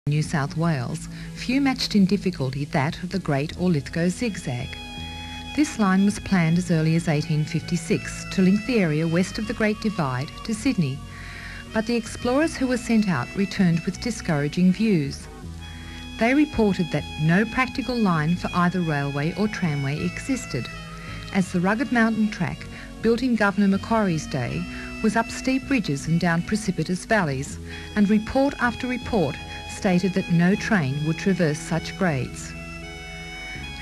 New South Wales, few matched in difficulty that of the Great or Lithgow Zig Zag. This line was planned as early as 1856 to link the area west of the Great Divide to Sydney, but the explorers who were sent out returned with discouraging views. They reported that no practical line for either railway or tramway existed, as the rugged mountain track, built in Governor Macquarie's day, was up steep ridges and down precipitous valleys, and report after report stated that no train would traverse such grades.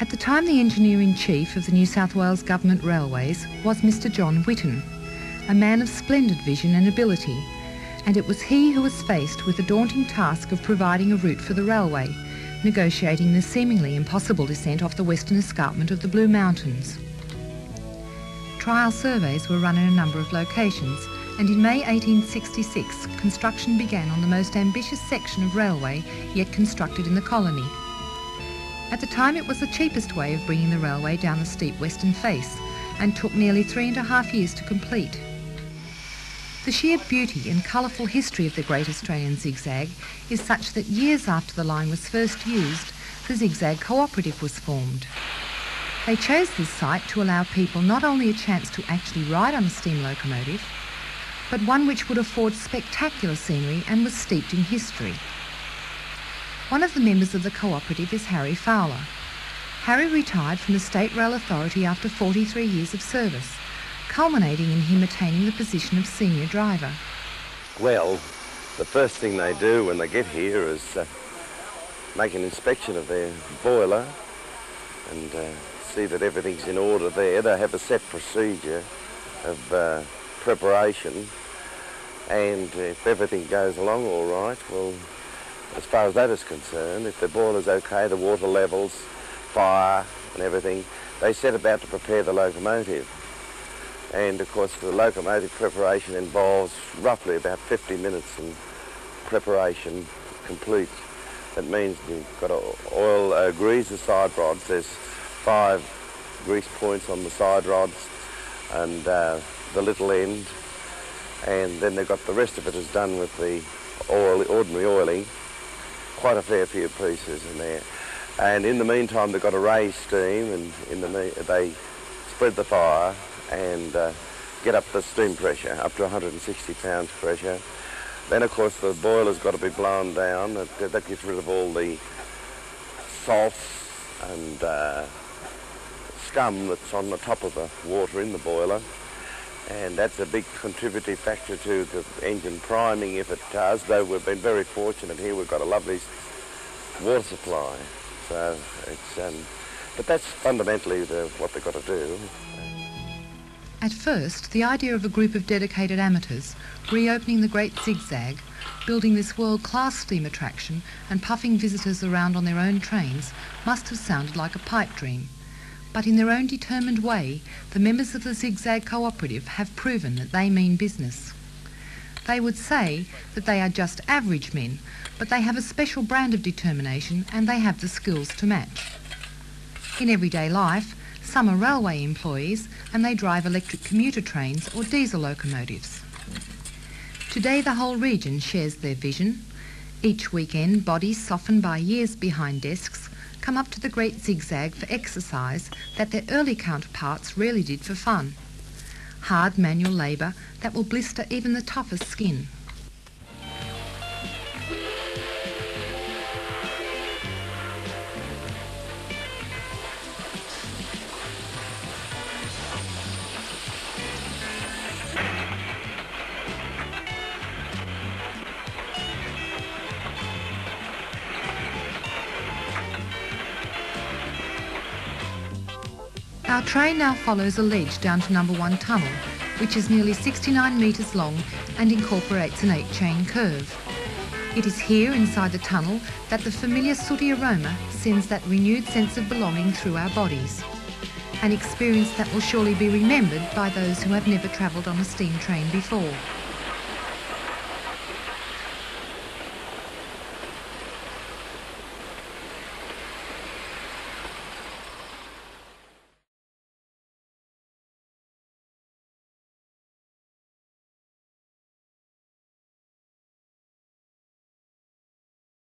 At the time, the Engineer-in-Chief of the New South Wales Government Railways was Mr John Whitten, a man of splendid vision and ability, and it was he who was faced with the daunting task of providing a route for the railway, negotiating the seemingly impossible descent off the western escarpment of the Blue Mountains. Trial surveys were run in a number of locations, and in May 1866 construction began on the most ambitious section of railway yet constructed in the colony. At the time, it was the cheapest way of bringing the railway down the steep western face, and took nearly 3.5 years to complete. The sheer beauty and colourful history of the Great Australian Zigzag is such that years after the line was first used, the Zig Zag cooperative was formed. They chose this site to allow people not only a chance to actually ride on a steam locomotive, but one which would afford spectacular scenery and was steeped in history. One of the members of the cooperative is Harry Fowler. Harry retired from the State Rail Authority after 43 years of service, culminating in him attaining the position of senior driver. Well, the first thing they do when they get here is make an inspection of their boiler and see that everything's in order there. They have a set procedure of preparation, and if everything goes along all right, well, as far as that is concerned, if the boiler's okay, the water levels, fire and everything, they set about to prepare the locomotive. And of course the locomotive preparation involves roughly about 50 minutes in preparation complete. That means you've got to grease the side rods. There's 5 grease points on the side rods and the little end, and then they've got the rest of it is done with the ordinary oiling, quite a fair few pieces in there. And in the meantime they've got to raise steam, and they spread the fire and get up the steam pressure, up to 160 pounds pressure. Then of course the boiler's got to be blown down. That gets rid of all the salts and scum that's on the top of the water in the boiler, and that's a big contributing factor to the engine priming if it does, though we've been very fortunate here. We've got a lovely water supply, so it's but that's fundamentally what they've got to do. At first, the idea of a group of dedicated amateurs reopening the Great Zig Zag, building this world-class steam attraction and puffing visitors around on their own trains must have sounded like a pipe dream. But in their own determined way, the members of the Zig Zag cooperative have proven that they mean business. They would say that they are just average men, but they have a special brand of determination and they have the skills to match. In everyday life, some are railway employees and they drive electric commuter trains or diesel locomotives. Today the whole region shares their vision. Each weekend, bodies softened by years behind desks come up to the Great Zig Zag for exercise that their early counterparts rarely did for fun. Hard manual labour that will blister even the toughest skin. Our train now follows a ledge down to number 1 tunnel, which is nearly 69 metres long and incorporates an 8-chain curve. It is here inside the tunnel that the familiar sooty aroma sends that renewed sense of belonging through our bodies. An experience that will surely be remembered by those who have never travelled on a steam train before.